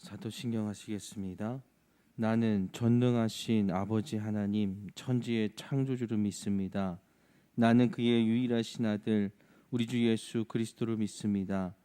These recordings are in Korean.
사도신경 하시겠습니다. 나는 전능하신 아버지 하나님 천지의 창조주를 믿습니다. 나는 그의 유일하신 아들 우리 주 예수 그리스도를 믿습니다.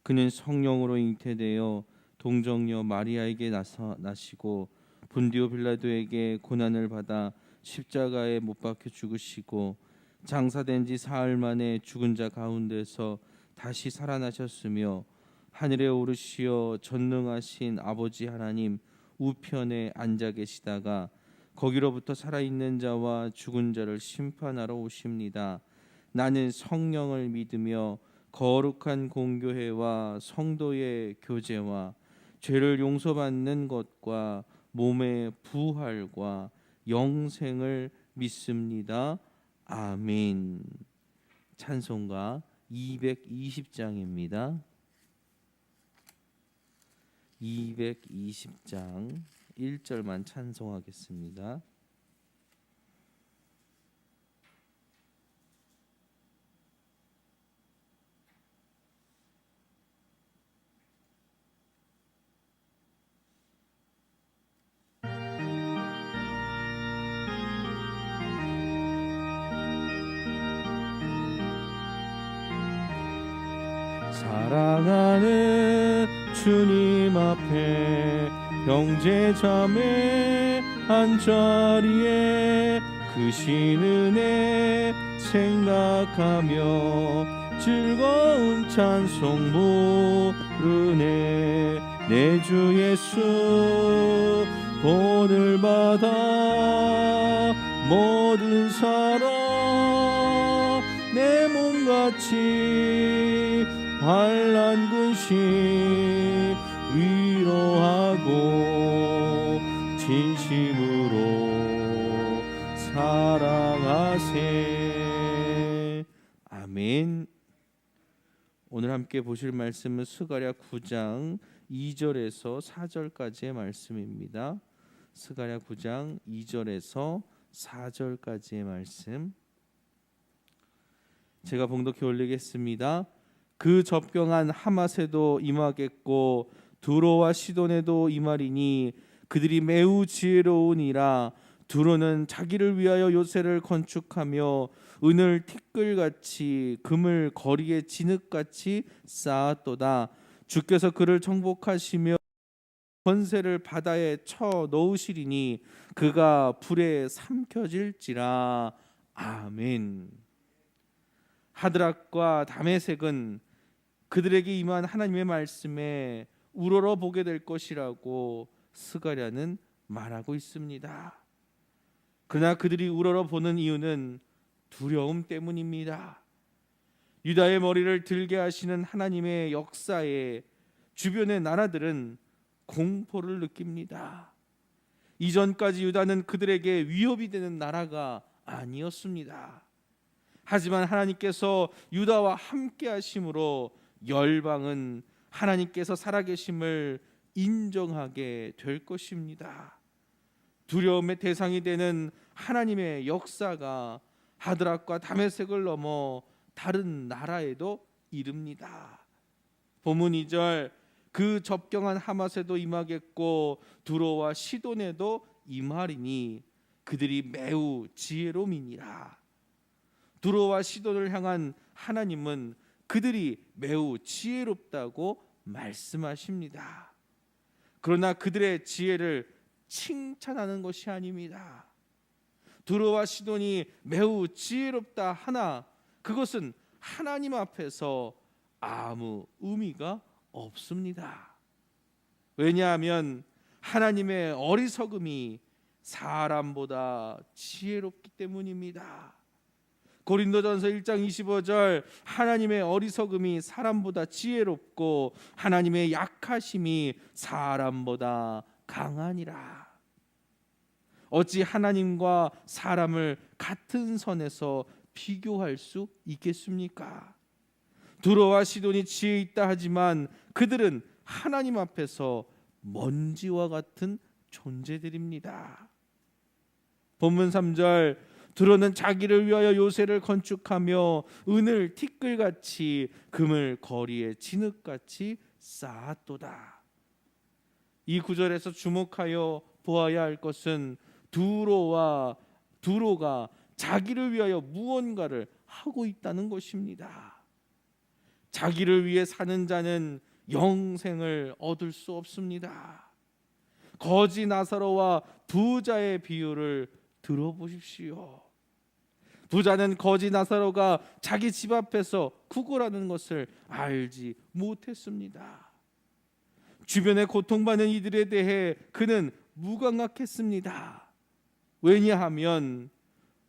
그는 성령으로 잉태되어 동정녀 마리아에게 나시고 본디오 빌라도에게 고난을 받아 십자가에 못 박혀 죽으시고 장사된 지 사흘 만에 죽은 자 가운데서 다시 살아나셨으며 하늘에 오르시어 전능하신 아버지 하나님 우편에 앉아 계시다가 거기로부터 살아있는 자와 죽은 자를 심판하러 오십니다. 나는 성령을 믿으며 거룩한 공교회와 성도의 교제와 죄를 용서받는 것과 몸의 부활과 영생을 믿습니다. 아멘. 찬송가 220장입니다. 220장 1절만 찬송하겠습니다. 사랑하는 주님 앞에 형제 자매 한자리에 크신 은혜 생각하며 즐거운 찬송 부르네. 내 주 예수 본을 받아 모든 사람 내 몸같이 환난 근심 위로하고 진심으로 사랑하세. 아멘. 오늘 함께 보실 말씀은 스가랴 9장 2절에서 4절까지의 말씀입니다. 스가랴 9장 2절에서 4절까지의 말씀 제가 봉독해 올리겠습니다. 그 접경한 하맛에도 임하겠고 두로와 시돈에도 임하리니 그들이 매우 지혜로우니라. 두로는 자기를 위하여 요새를 건축하며 은을 티끌같이 금을 거리에 진흙같이 쌓았도다. 주께서 그를 정복하시며 권세를 바다에 쳐 넣으시리니 그가 불에 삼켜질지라. 아멘. 하드락과 다메섹은 그들에게 임한 하나님의 말씀에 우러러 보게 될 것이라고 스가랴는 말하고 있습니다. 그러나 그들이 우러러 보는 이유는 두려움 때문입니다. 유다의 머리를 들게 하시는 하나님의 역사에 주변의 나라들은 공포를 느낍니다. 이전까지 유다는 그들에게 위협이 되는 나라가 아니었습니다. 하지만 하나님께서 유다와 함께 하심으로 열방은 하나님께서 살아계심을 인정하게 될 것입니다. 두려움의 대상이 되는 하나님의 역사가 하드락과 다메섹을 넘어 다른 나라에도 이릅니다. 본문 2절 그 접경한 하맛에도 임하겠고 두로와 시돈에도 임하리니 그들이 매우 지혜로움이니라. 두로와 시돈을 향한 하나님은 그들이 매우 지혜롭다고 말씀하십니다. 그러나 그들의 지혜를 칭찬하는 것이 아닙니다. 두로와 시돈이 매우 지혜롭다 하나 그것은 하나님 앞에서 아무 의미가 없습니다. 왜냐하면 하나님의 어리석음이 사람보다 지혜롭기 때문입니다. 고린도전서 1장 25절 하나님의 어리석음이 사람보다 지혜롭고 하나님의 약하심이 사람보다 강하니라. 어찌 하나님과 사람을 같은 선에서 비교할 수 있겠습니까? 두로와 시돈이 지혜 있다 하지만 그들은 하나님 앞에서 먼지와 같은 존재들입니다. 본문 3절 두로는 자기를 위하여 요새를 건축하며 은을 티끌같이 금을 거리에 진흙같이 쌓았도다. 이 구절에서 주목하여 보아야 할 것은 두로가 자기를 위하여 무언가를 하고 있다는 것입니다. 자기를 위해 사는 자는 영생을 얻을 수 없습니다. 거지 나사로와 부자의 비유를 들어보십시오. 부자는 거지 나사로가 자기 집 앞에서 구걸하는 것을 알지 못했습니다. 주변에 고통받는 이들에 대해 그는 무감각했습니다. 왜냐하면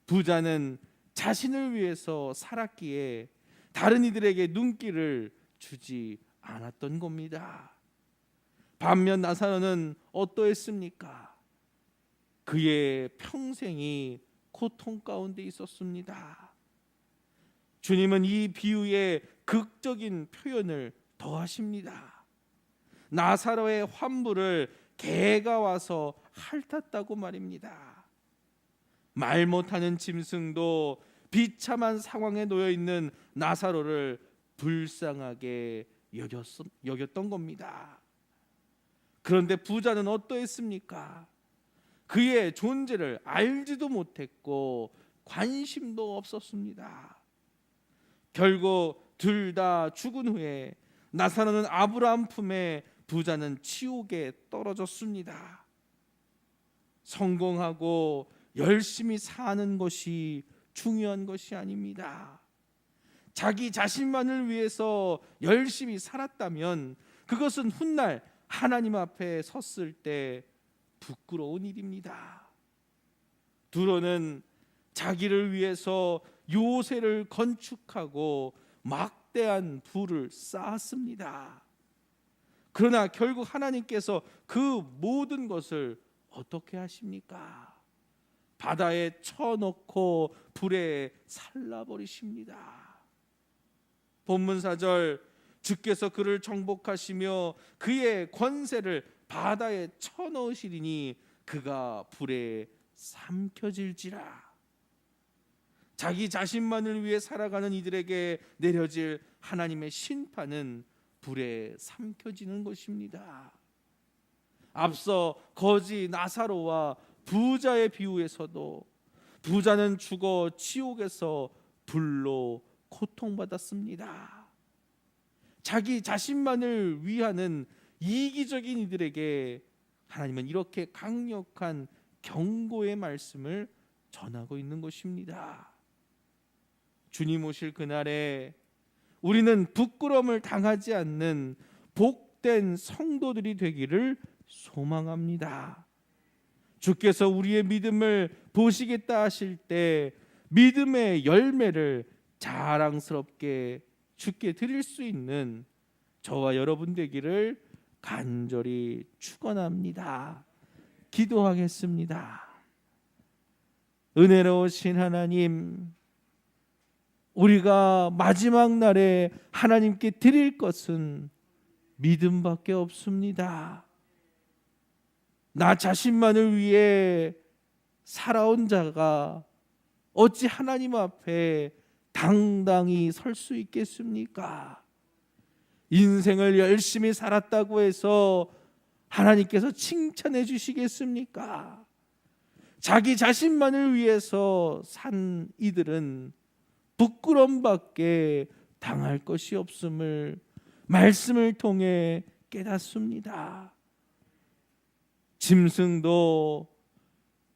부자는 자신을 위해서 살았기에 다른 이들에게 눈길을 주지 않았던 겁니다. 반면 나사로는 어떠했습니까? 그의 평생이 고통 가운데 있었습니다. 주님은 이 비유의 극적인 표현을 더하십니다. 나사로의 환부를 개가 와서 핥았다고 말입니다. 말 못하는 짐승도 비참한 상황에 놓여 있는 나사로를 불쌍하게 여겼던 겁니다. 그런데 부자는 어떠했습니까? 그의 존재를 알지도 못했고 관심도 없었습니다. 결국 둘 다 죽은 후에 나사로는 아브라함 품에, 부자는 지옥에 떨어졌습니다. 성공하고 열심히 사는 것이 중요한 것이 아닙니다. 자기 자신만을 위해서 열심히 살았다면 그것은 훗날 하나님 앞에 섰을 때 부끄러운 일입니다. 두로는 자기를 위해서 요새를 건축하고 막대한 부를 쌓았습니다. 그러나 결국 하나님께서 그 모든 것을 어떻게 하십니까? 바다에 쳐넣고 불에 살라버리십니다. 본문 4절, 주께서 그를 정복하시며 그의 권세를 바다에 쳐넣으시리니 그가 불에 삼켜질지라. 자기 자신만을 위해 살아가는 이들에게 내려질 하나님의 심판은 불에 삼켜지는 것입니다. 앞서 거지 나사로와 부자의 비유에서도 부자는 죽어 지옥에서 불로 고통받았습니다. 자기 자신만을 위하는 이기적인 이들에게 하나님은 이렇게 강력한 경고의 말씀을 전하고 있는 것입니다. 주님 오실 그날에 우리는 부끄러움을 당하지 않는 복된 성도들이 되기를 소망합니다. 주께서 우리의 믿음을 보시겠다 하실 때 믿음의 열매를 자랑스럽게 주께 드릴 수 있는 저와 여러분 되기를 간절히 축원합니다. 기도하겠습니다. 은혜로우신 하나님, 우리가 마지막 날에 하나님께 드릴 것은 믿음밖에 없습니다. 나 자신만을 위해 살아온 자가 어찌 하나님 앞에 당당히 설 수 있겠습니까? 인생을 열심히 살았다고 해서 하나님께서 칭찬해 주시겠습니까? 자기 자신만을 위해서 산 이들은 부끄럼밖에 당할 것이 없음을 말씀을 통해 깨닫습니다. 짐승도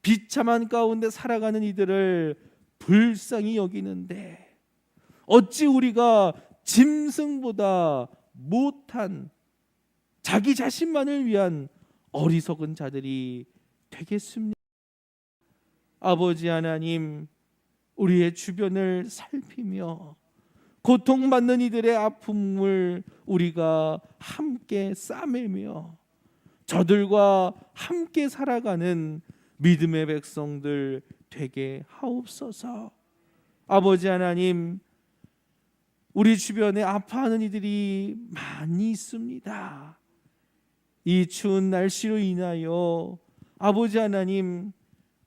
비참한 가운데 살아가는 이들을 불쌍히 여기는데 어찌 우리가 짐승보다 못한 자기 자신만을 위한 어리석은 자들이 되겠습니까? 아버지 하나님, 우리의 주변을 살피며 고통받는 이들의 아픔을 우리가 함께 싸매며 저들과 함께 살아가는 믿음의 백성들 되게 하옵소서. 아버지 하나님, 우리 주변에 아파하는 이들이 많이 있습니다. 이 추운 날씨로 인하여 아버지 하나님,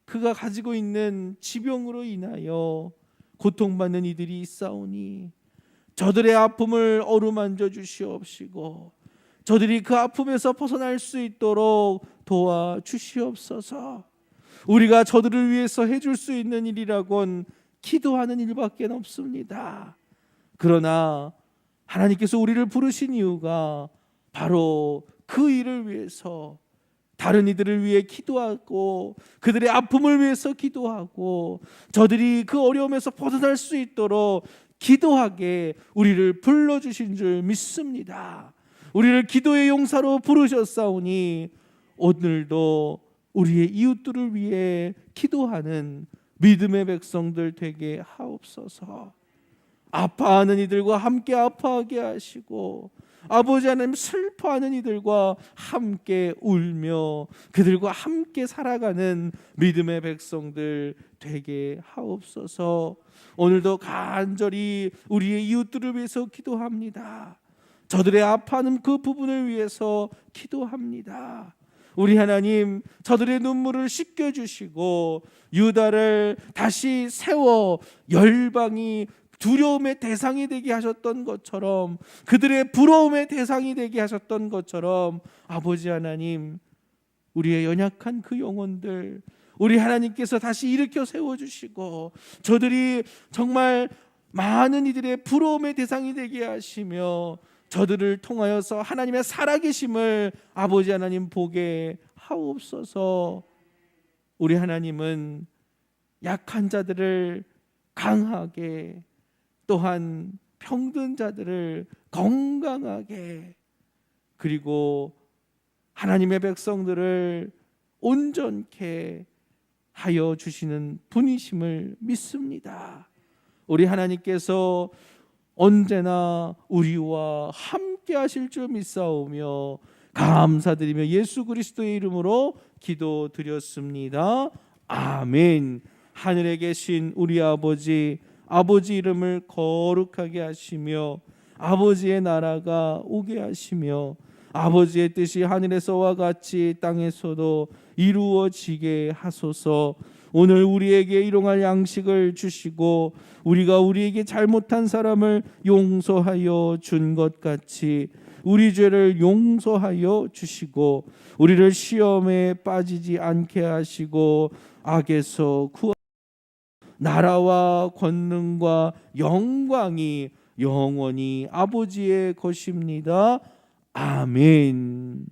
그가 가지고 있는 지병으로 인하여 고통받는 이들이 있사오니 저들의 아픔을 어루만져 주시옵시고 저들이 그 아픔에서 벗어날 수 있도록 도와주시옵소서. 우리가 저들을 위해서 해줄 수 있는 일이라곤 기도하는 일밖에 없습니다. 그러나 하나님께서 우리를 부르신 이유가 바로 그 일을 위해서, 다른 이들을 위해 기도하고 그들의 아픔을 위해서 기도하고 저들이 그 어려움에서 벗어날 수 있도록 기도하게 우리를 불러주신 줄 믿습니다. 우리를 기도의 용사로 부르셨사오니 오늘도 우리의 이웃들을 위해 기도하는 믿음의 백성들 되게 하옵소서. 아파하는 이들과 함께 아파하게 하시고 아버지 하나님, 슬퍼하는 이들과 함께 울며 그들과 함께 살아가는 믿음의 백성들 되게 하옵소서. 오늘도 간절히 우리의 이웃들을 위해서 기도합니다. 저들의 아파하는 그 부분을 위해서 기도합니다. 우리 하나님, 저들의 눈물을 씻겨주시고 유다를 다시 세워 열방이 두려움의 대상이 되게 하셨던 것처럼, 그들의 부러움의 대상이 되게 하셨던 것처럼 아버지 하나님, 우리의 연약한 그 영혼들 우리 하나님께서 다시 일으켜 세워주시고 저들이 정말 많은 이들의 부러움의 대상이 되게 하시며 저들을 통하여서 하나님의 살아계심을 아버지 하나님 보게 하옵소서. 우리 하나님은 약한 자들을 강하게, 또한 병든 자들을 건강하게, 그리고 하나님의 백성들을 온전케 하여 주시는 분이심을 믿습니다. 우리 하나님께서 언제나 우리와 함께 하실 줄 믿사오며 감사드리며 예수 그리스도의 이름으로 기도드렸습니다. 아멘. 하늘에 계신 우리 아버지 이름을 거룩하게 하시며 아버지의 나라가 오게 하시며 아버지의 뜻이 하늘에서와 같이 땅에서도 이루어지게 하소서. 오늘 우리에게 일용할 양식을 주시고 우리가 우리에게 잘못한 사람을 용서하여 준 것 같이 우리 죄를 용서하여 주시고 우리를 시험에 빠지지 않게 하시고 악에서 구하 나라와 권능과 영광이 영원히 아버지의 것입니다. 아멘.